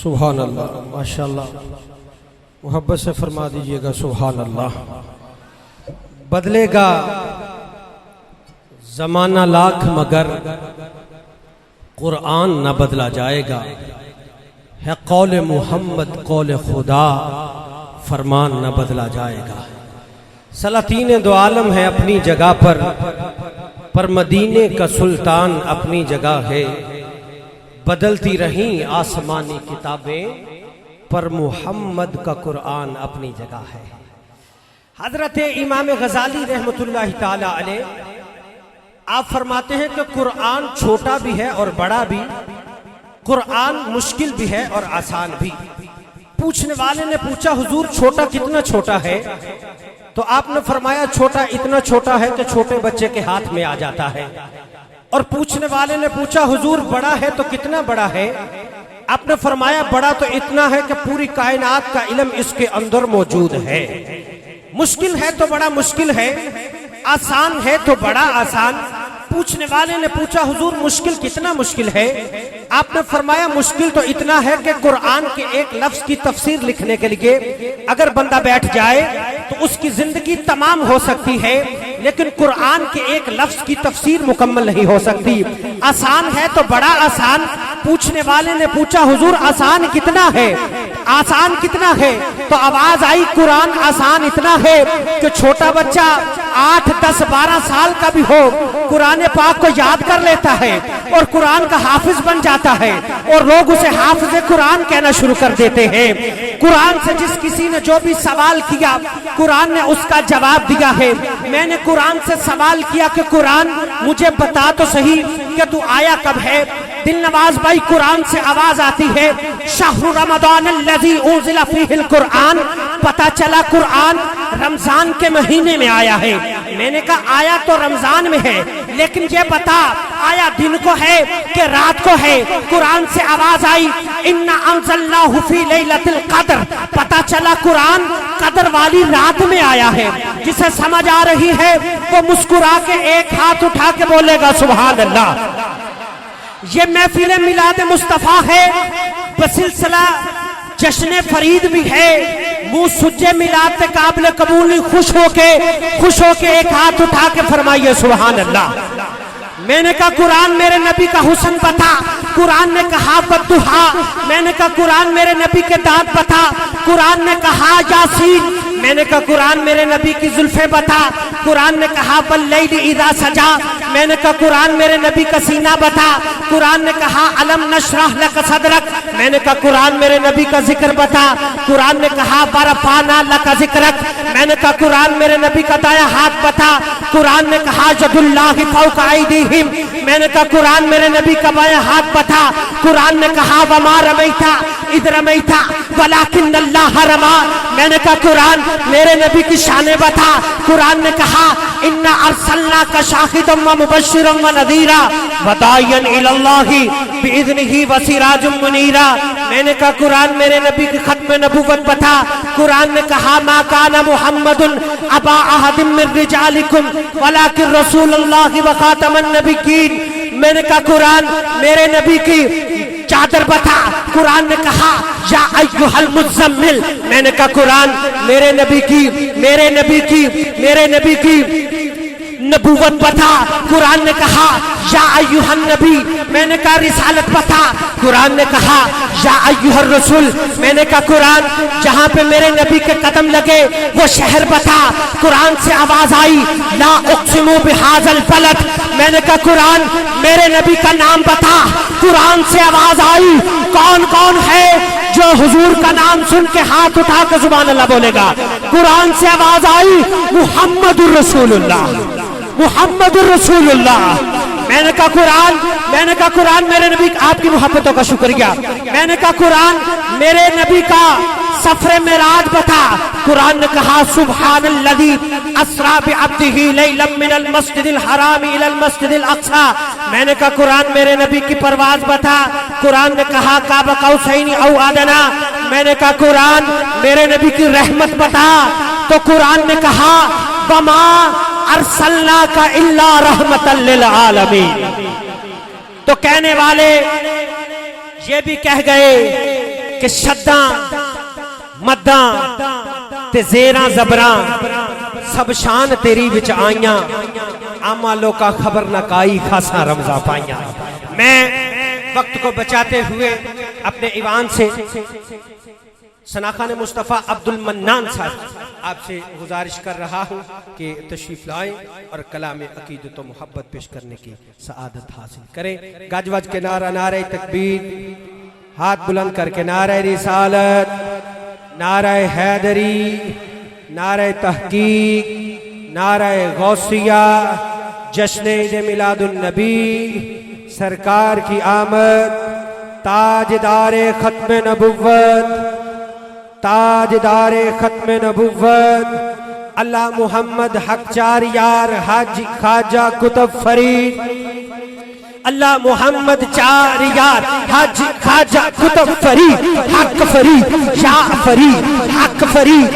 سبحان اللہ، ماشاءاللہ، محبت سے فرما دیجئے گا سبحان اللہ۔ بدلے گا زمانہ لاکھ مگر قرآن نہ بدلا جائے گا، ہے قول محمد قول خدا، فرمان نہ بدلا جائے گا۔ سلاطین دو عالم ہے اپنی جگہ پر مدینے کا سلطان اپنی جگہ ہے، بدلتی رہیں آسمانی کتابیں پر محمد کا قرآن اپنی جگہ ہے۔ حضرت امام غزالی رحمۃ اللہ تعالی علیہ آپ فرماتے ہیں کہ قرآن چھوٹا بھی ہے اور بڑا بھی، قرآن مشکل بھی ہے اور آسان بھی۔ پوچھنے والے نے پوچھا حضور چھوٹا کتنا چھوٹا ہے؟ تو آپ نے فرمایا چھوٹا اتنا چھوٹا ہے کہ چھوٹے بچے کے ہاتھ میں آ جاتا ہے۔ اور پوچھنے والے نے پوچھا حضور بڑا ہے تو کتنا بڑا ہے؟ آپ نے فرمایا بڑا تو اتنا ہے کہ پوری کائنات کا علم اس کے اندر موجود ہے۔ مشکل ہے تو بڑا مشکل ہے، آسان ہے تو بڑا آسان۔ پوچھنے والے نے پوچھا حضور مشکل کتنا مشکل ہے؟ آپ نے فرمایا مشکل تو اتنا ہے کہ قرآن کے ایک لفظ کی تفسیر لکھنے کے لیے اگر بندہ بیٹھ جائے تو اس کی زندگی تمام ہو سکتی ہے، لیکن قرآن کے ایک لفظ کی تفسیر مکمل نہیں ہو سکتی۔ آسان ہے تو بڑا آسان۔ پوچھنے والے نے پوچھا حضور آسان کتنا ہے؟ آسان کتنا ہے؟ تو آواز آئی قرآن آسان اتنا ہے کہ چھوٹا بچہ 8 10 12 سال کا بھی ہو قرآن پاک کو یاد کر لیتا ہے اور قرآن کا حافظ بن جاتا ہے، اور لوگ اسے حافظ قرآن کہنا شروع کر دیتے ہیں۔ قرآن سے جس کسی نے جو بھی سوال کیا قرآن نے اس کا جواب دیا ہے۔ میں نے قرآن سے سوال کیا کہ قرآن مجھے بتا تو صحیح کہ تو آیا کب ہے؟ دل نواز بھائی قرآن سے آواز آتی ہے شہر رمضان الذی انزل فیہ القرآن، پتہ چلا قرآن رمضان کے مہینے میں آیا ہے۔ میں نے کہا آیا تو رمضان میں ہے، لیکن یہ بتا آیا دن کو ہے کہ رات کو ہے؟ قرآن سے آواز آئی انا انزلناہ فی لیلۃ القدر، پتہ چلا قرآن قدر والی رات میں آیا ہے۔ جسے سمجھ آ رہی ہے وہ مسکرا کے ایک ہاتھ اٹھا کے بولے گا سبحان اللہ۔ یہ محفل میلاد مصطفیٰ ہے، بسلسلہ جشن فرید بھی ہے۔ منہ سجے میلاد پہ قابل قبول نہیں، خوش ہو کے ایک ہاتھ اٹھا کے فرمائیے سبحان اللہ۔ میں نے کہا قرآن میرے نبی کا حسن بتا، قرآن نے کہا بدہا۔ میں نے کہا قرآن میرے نبی کے دانت بتا، قرآن نے کہا یاسین۔ میں نے کہا قرآن میرے نبی کی زلفیں بتا، قرآن نے کہا واللیل اذا سجا۔ میں نے کہا قرآن میرے نبی کا سینہ بتا، قرآن نے کہا الم نشرح لک صدرک۔ میں نے کہا قرآن میرے نبی کا ذکر بتا، قرآن نے کہا ورفعنا لک ذکرک۔ میں نے کہا قرآن میرے نبی کا دایاں ہاتھ بتا، قرآن نے کہا ید اللہ فوق ایدیہم۔ میں نے کہا قرآن میرے نبی کا بایاں ہاتھ بتا، قرآن نے کہا وما رمیت اذ رمیت ولکن اللہ رمی۔ میں نے کہا قرآن میرے نبی کی شان بتا، قرآن نے کہا انا ارسلناک شاہدا ومبشرا ونذیرا وداعیا الی اللہ باذنہ وسراجا منیرا۔ میں نے کہا قرآن میرے نبی کی ختم نبوت بتا، قرآن نے کہا ما کان محمد ابا احد من رجالکم ولکن رسول اللہ وخاتم النبیین۔ میں نے کہا قرآن میرے نبی کی چادر بتا، قرآن نے کہا یا ایھا المزمل۔ میں نے کہا قرآن میرے نبی کی نبوت بتا، قرآن نے کہا یا ایھا النبی۔ میں نے کہا رسالت بتا، قرآن نے کہا یا ایھا الرسول۔ میں نے کہا قرآن جہاں پہ میرے نبی کے قدم لگے وہ شہر بتا، قرآن سے آواز آئی لا اقسم بہذا البلد۔ میں نے کہا قرآن میرے نبی کا نام بتا، قرآن سے آواز آئی کون کون ہے جو حضور کا نام سن کے ہاتھ اٹھا کے سبحان اللہ بولے گا؟ قرآن سے آواز آئی محمد الرسول اللہ، محمد الرسول اللہ۔ میں نے کہا قرآن میرے نبی آپ کی محبتوں کا شکریہ۔ میں نے کہا قرآن میرے نبی کا سفر معراج بتا، قرآن نے کہا سبحان الذی اسری بعبدہ لیلا من المسجد الحرام الی المسجد الاقصی۔ میں نے کہا قرآن میرے نبی کی پرواز بتا، قرآن نے کہا قاب قوسین او ادنی۔ میں نے کہا قرآن میرے نبی کی رحمت بتا، تو قرآن نے کہا وما ارسلناک الا رحمتا للعالمین۔ تو کہنے والے یہ بھی کہہ گئے کہ شداں مداں تے زیراں زبراں سب شان تیری وچ آئیاں آما لوکا خبر نہ کائی خاصا رمضہ پائیاں۔ میں وقت کو بچاتے ہوئے اپنے ایوان سے ثناخان مصطفیٰ عبد المنان صاحب آپ سے گزارش کر رہا ہوں کہ تشریف لائیں اور کلام عقیدت و محبت پیش کرنے کی سعادت حاصل کریں۔ گج وج کے نعرہ، نعرہ تکبیر، ہاتھ بلند کر کے نعرہ رسالت، نعرہ حیدری، نعرہ تحقیق، نعرہ غوثیہ، جشن عید میلاد النبی، سرکار کی آمد، تاجدار ختم نبوت، تاجدار ختم نبوت اللہ محمد حق چار یار حاجی خواجہ کتب فرید، اللہ محمد چار یار حاجی خواجہ کتب فرید، حق فرید یا فرید، حق فرید۔